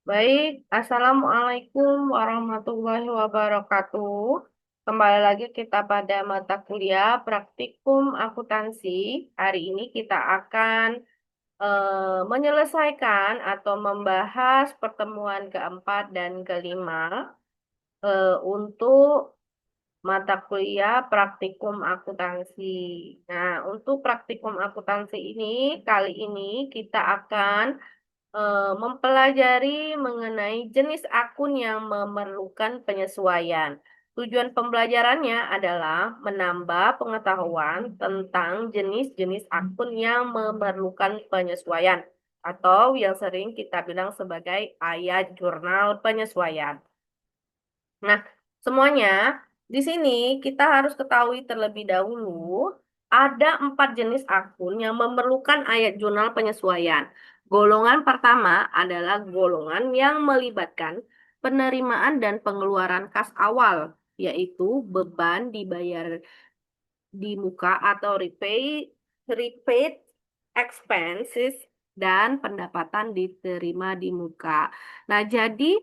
Baik, Assalamualaikum warahmatullahi wabarakatuh. Kembali lagi kita pada mata kuliah praktikum akuntansi. Hari ini kita akan menyelesaikan atau membahas pertemuan keempat dan kelima untuk mata kuliah praktikum akuntansi. Nah, untuk praktikum akuntansi ini, kali ini kita akan mempelajari mengenai jenis akun yang memerlukan penyesuaian. Tujuan pembelajarannya adalah menambah pengetahuan tentang jenis-jenis akun yang memerlukan penyesuaian atau yang sering kita bilang sebagai ayat jurnal penyesuaian. Nah, semuanya di sini kita harus ketahui terlebih dahulu ada 4 jenis akun yang memerlukan ayat jurnal penyesuaian. Golongan pertama adalah golongan yang melibatkan penerimaan dan pengeluaran kas awal, yaitu beban dibayar di muka atau repaid expenses dan pendapatan diterima di muka. Nah, jadi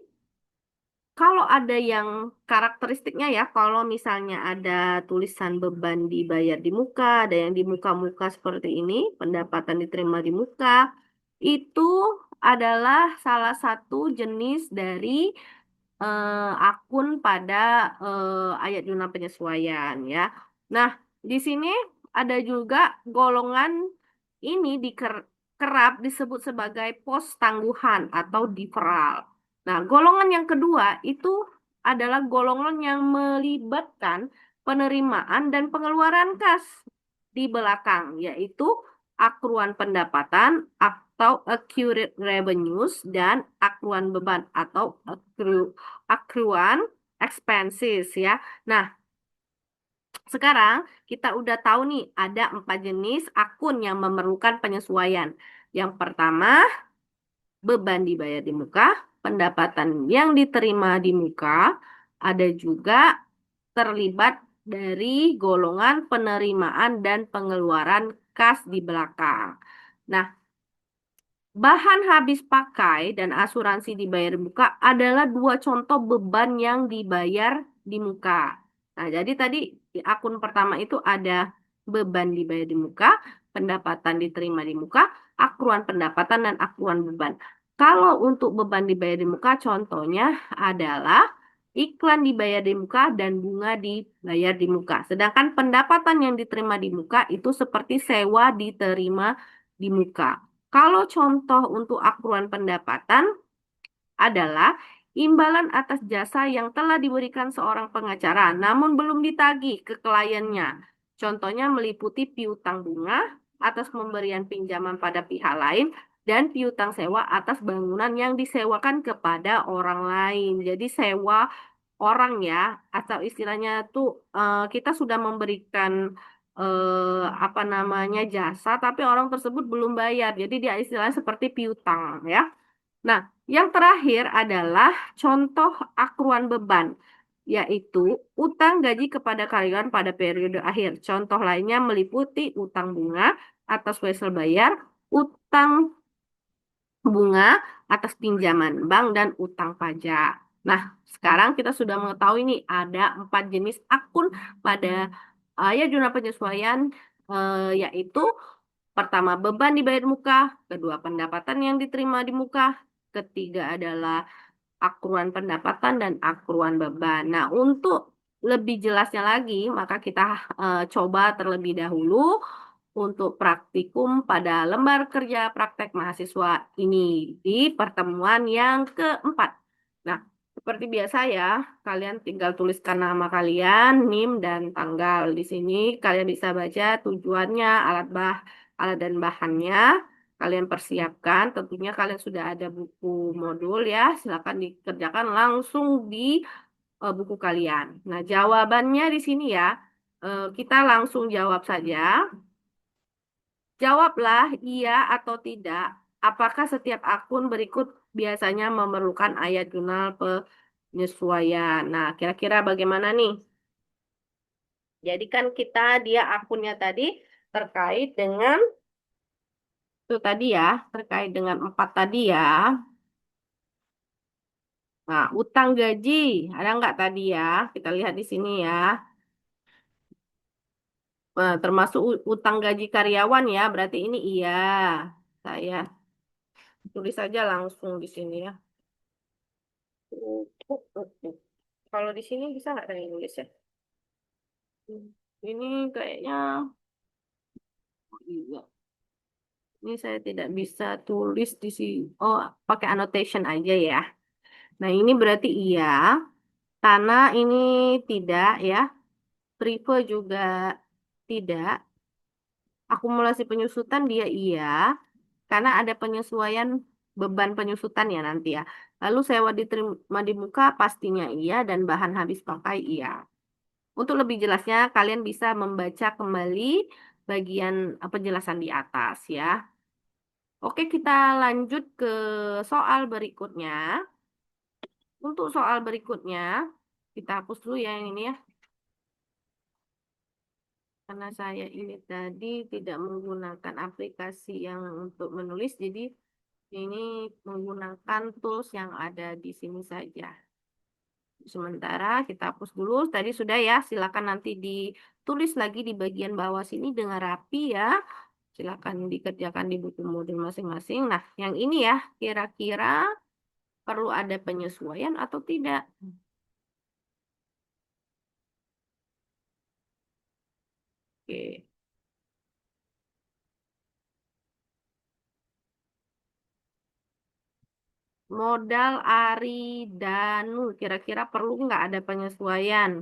kalau ada yang karakteristiknya ya, kalau misalnya ada tulisan beban dibayar di muka, ada yang di muka-muka seperti ini, pendapatan diterima di muka, itu adalah salah satu jenis dari akun pada ayat jurnal penyesuaian ya. Nah, di sini ada juga golongan ini kerap disebut sebagai pos tangguhan atau deferral. Nah, golongan yang kedua itu adalah golongan yang melibatkan penerimaan dan pengeluaran kas di belakang, yaitu akruan pendapatan atau accrued revenues dan akruan beban atau accruan expenses ya. Nah, sekarang kita udah tahu nih ada 4 jenis akun yang memerlukan penyesuaian. Yang pertama, beban dibayar di muka, pendapatan yang diterima di muka, ada juga terlibat dari golongan penerimaan dan pengeluaran kas di belakang. Nah, bahan habis pakai dan asuransi dibayar di muka adalah 2 contoh beban yang dibayar di muka. Nah, jadi tadi di akun pertama itu ada beban dibayar di muka, pendapatan diterima di muka, akruan pendapatan dan akruan beban. Kalau untuk beban dibayar di muka, contohnya adalah iklan dibayar di muka dan bunga dibayar di muka. Sedangkan pendapatan yang diterima di muka itu seperti sewa diterima di muka. Kalau contoh untuk akruan pendapatan adalah imbalan atas jasa yang telah diberikan seorang pengacara namun belum ditagih ke kliennya. Contohnya meliputi piutang bunga atas pemberian pinjaman pada pihak lain dan piutang sewa atas bangunan yang disewakan kepada orang lain. Jadi sewa orang ya, atau istilahnya tuh kita sudah memberikan apa namanya jasa, tapi orang tersebut belum bayar. Jadi dia istilahnya seperti piutang ya. Nah, yang terakhir adalah contoh akruan beban, yaitu utang gaji kepada karyawan pada periode akhir. Contoh lainnya meliputi utang bunga atas wesel bayar, utang bunga atas pinjaman bank dan utang pajak. Nah, sekarang kita sudah mengetahui nih ada 4 jenis akun pada jurnal penyesuaian, yaitu pertama beban dibayar di muka, kedua pendapatan yang diterima di muka, ketiga adalah akruan pendapatan dan akruan beban. Nah, untuk lebih jelasnya lagi, maka kita coba terlebih dahulu untuk praktikum pada lembar kerja praktek mahasiswa ini di pertemuan yang keempat. Nah, seperti biasa ya, kalian tinggal tuliskan nama kalian, NIM, dan tanggal. Di sini kalian bisa baca tujuannya, alat dan bahannya. Kalian persiapkan, tentunya kalian sudah ada buku modul ya, silakan dikerjakan langsung di buku kalian. Nah, jawabannya di sini ya, kita langsung jawab saja. Jawablah iya atau tidak. Apakah setiap akun berikut biasanya memerlukan ayat jurnal penyesuaian? Nah, kira-kira bagaimana nih? Jadi kan dia akunnya tadi terkait dengan itu tadi ya, terkait dengan 4 tadi ya. Nah, utang gaji ada nggak tadi ya? Kita lihat di sini ya. Termasuk utang gaji karyawan ya, berarti ini iya. Saya tulis saja langsung di sini ya. Kalau di sini bisa nggak saya tulis ya? Ini kayaknya oh iya. Ini saya tidak bisa tulis di sini. Oh, pakai annotation aja ya. Nah, ini berarti iya. Karena ini tidak ya. Prive juga tidak. Akumulasi penyusutan dia iya. Karena ada penyesuaian beban penyusutan ya nanti ya. Lalu sewa diterima di muka pastinya iya dan bahan habis pakai iya. Untuk lebih jelasnya kalian bisa membaca kembali bagian penjelasan di atas ya. Oke, kita lanjut ke soal berikutnya. Untuk soal berikutnya, kita hapus dulu ya yang ini ya. Karena saya ini tadi tidak menggunakan aplikasi yang untuk menulis, jadi ini menggunakan tools yang ada di sini saja. Sementara kita hapus dulu. Tadi sudah ya, silakan nanti ditulis lagi di bagian bawah sini dengan rapi ya. Silakan dikerjakan di buku modul masing-masing. Nah, yang ini ya, kira-kira perlu ada penyesuaian atau tidak? Oke. Modal Ari Danu, kira-kira perlu nggak ada penyesuaian?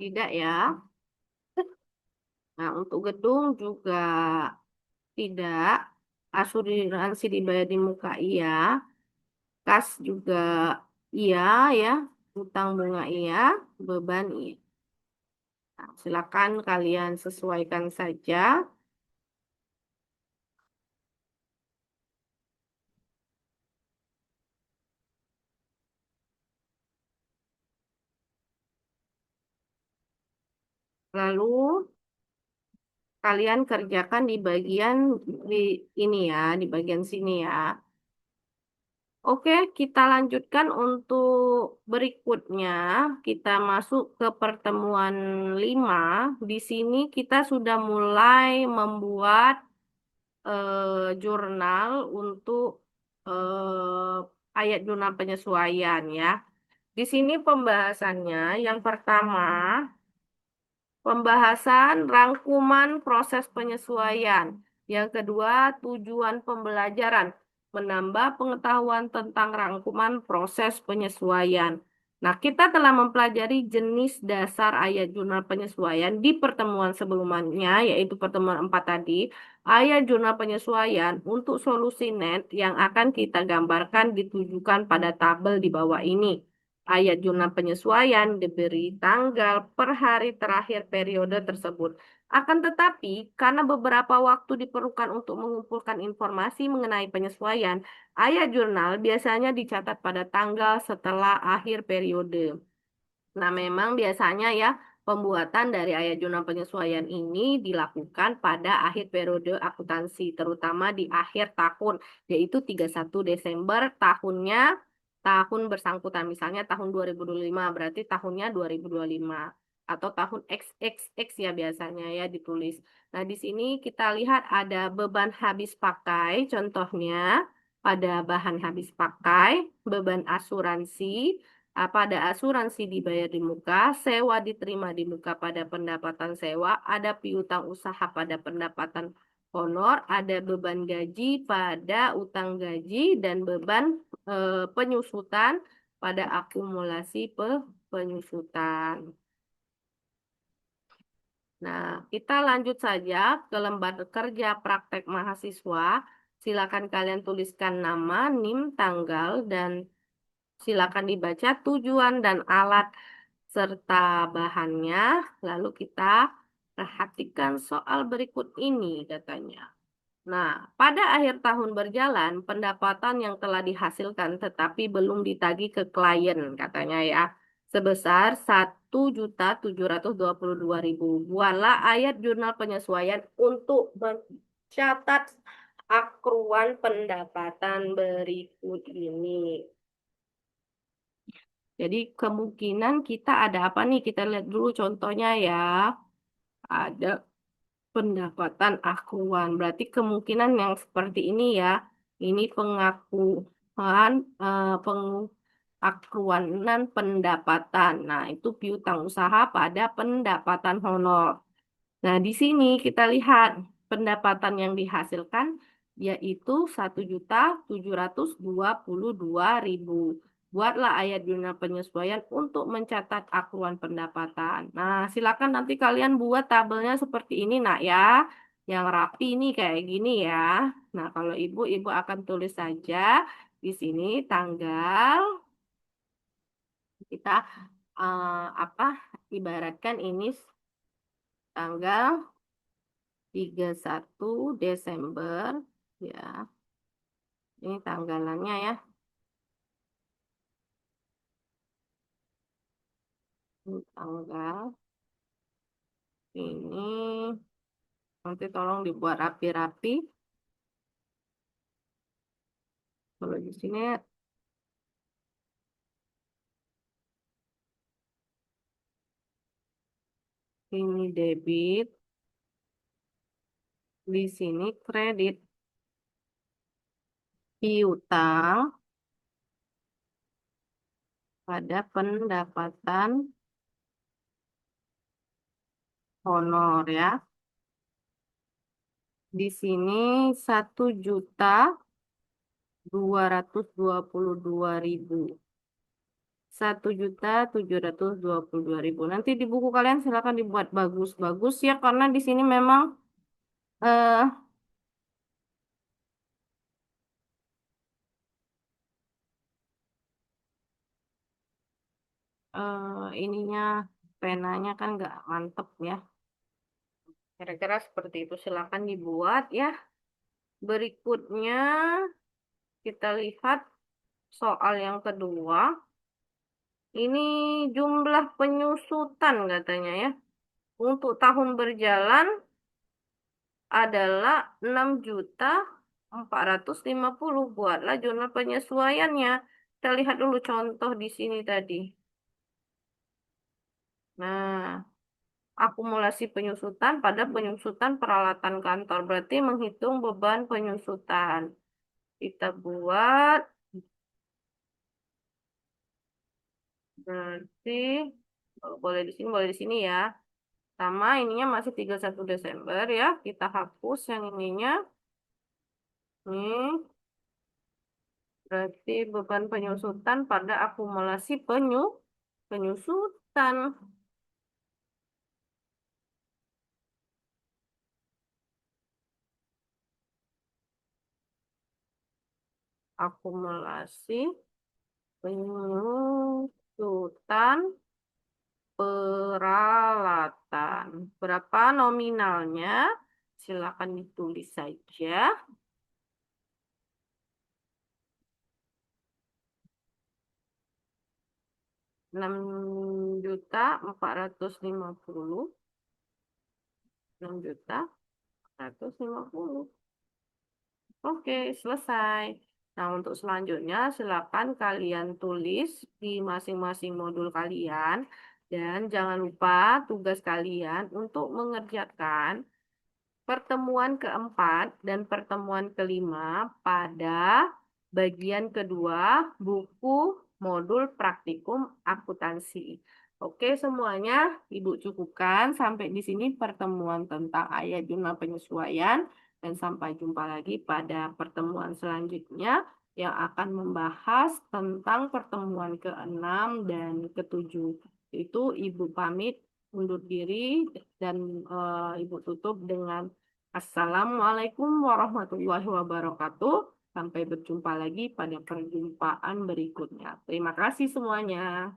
Tidak ya. Nah, untuk gedung juga tidak. Asuransi dibayar di muka iya. Kas juga iya ya. Utang bunga iya. Beban iya. Nah, silakan kalian sesuaikan saja. Lalu kalian kerjakan di bagian di ini ya, di bagian sini ya. Oke, kita lanjutkan untuk berikutnya. Kita masuk ke pertemuan 5. Di sini kita sudah mulai membuat jurnal untuk ayat jurnal penyesuaian ya. Di sini pembahasannya yang pertama pembahasan rangkuman proses penyesuaian. Yang kedua, tujuan pembelajaran. Menambah pengetahuan tentang rangkuman proses penyesuaian. Nah, kita telah mempelajari jenis dasar ayat jurnal penyesuaian di pertemuan sebelumnya, yaitu pertemuan 4 tadi. Ayat jurnal penyesuaian untuk solusi net yang akan kita gambarkan ditujukan pada tabel di bawah ini. Ayat jurnal penyesuaian diberi tanggal per hari terakhir periode tersebut. Akan tetapi, karena beberapa waktu diperlukan untuk mengumpulkan informasi mengenai penyesuaian, ayat jurnal biasanya dicatat pada tanggal setelah akhir periode. Nah, memang biasanya ya pembuatan dari ayat jurnal penyesuaian ini dilakukan pada akhir periode akuntansi, terutama di akhir tahun, yaitu 31 Desember tahunnya tahun bersangkutan. Misalnya tahun 2025 berarti tahunnya 2025 atau tahun XXX ya biasanya ya ditulis. Nah, di sini kita lihat ada beban habis pakai, contohnya pada bahan habis pakai, beban asuransi, pada asuransi dibayar di muka, sewa diterima di muka pada pendapatan sewa, ada piutang usaha pada pendapatan honor, ada beban gaji pada utang gaji, dan beban penyusutan pada akumulasi penyusutan. Nah, kita lanjut saja ke lembar kerja praktek mahasiswa. Silakan kalian tuliskan nama, NIM, tanggal, dan silakan dibaca tujuan dan alat serta bahannya. Lalu kita perhatikan soal berikut ini katanya. Nah, pada akhir tahun berjalan, pendapatan yang telah dihasilkan tetapi belum ditagih ke klien, katanya ya, sebesar 1.722.000. Buatlah ayat jurnal penyesuaian untuk mencatat akruan pendapatan berikut ini. Jadi kemungkinan kita ada apa nih? Kita lihat dulu contohnya ya. Ada pendapatan akruan. Berarti kemungkinan yang seperti ini ya. Ini pengakuan pengakruanan pendapatan. Nah, itu piutang usaha pada pendapatan honor. Nah, di sini kita lihat pendapatan yang dihasilkan yaitu 1.722.000. Buatlah ayat jurnal penyesuaian untuk mencatat akruan pendapatan. Nah, silakan nanti kalian buat tabelnya seperti ini, nak ya. Yang rapi ini kayak gini ya. Nah, kalau ibu akan tulis saja di sini tanggal kita apa ibaratkan ini tanggal 31 Desember ya. Ini tanggalannya ya. Ini tanggal ini nanti tolong dibuat rapi-rapi. Kalau di sini ini debit, di sini kredit, piutang pada pendapatan honor ya. Di sini 1.222.000. 1.722.000. Nanti di buku kalian silakan dibuat bagus-bagus ya karena di sini memang eh ininya penanya kan nggak mantep ya. Kira-kira seperti itu silakan dibuat ya. Berikutnya kita lihat soal yang kedua. Ini jumlah penyusutan katanya ya. Untuk tahun berjalan adalah 6.450. Buatlah jurnal penyesuaiannya. Kita lihat dulu contoh di sini tadi. Nah, akumulasi penyusutan pada penyusutan peralatan kantor. Berarti menghitung beban penyusutan. Kita buat. Berarti boleh di sini ya. Sama ininya masih 31 Desember ya. Kita hapus yang ininya. Nih. Berarti beban penyusutan pada akumulasi penyusutan. Akumulasi penyusutan peralatan. Berapa nominalnya? Silakan ditulis saja. 6.450. 6.450. Oke, selesai. Nah, untuk selanjutnya silakan kalian tulis di masing-masing modul kalian dan jangan lupa tugas kalian untuk mengerjakan pertemuan keempat dan pertemuan kelima pada bagian kedua buku modul praktikum akuntansi. Oke semuanya, Ibu cukupkan sampai di sini pertemuan tentang ayat jurnal penyesuaian dan sampai jumpa lagi pada pertemuan selanjutnya yang akan membahas tentang pertemuan ke-6 dan ke-7. Itu Ibu pamit undur diri dan Ibu tutup dengan Assalamualaikum warahmatullahi wabarakatuh. Sampai berjumpa lagi pada perjumpaan berikutnya. Terima kasih semuanya.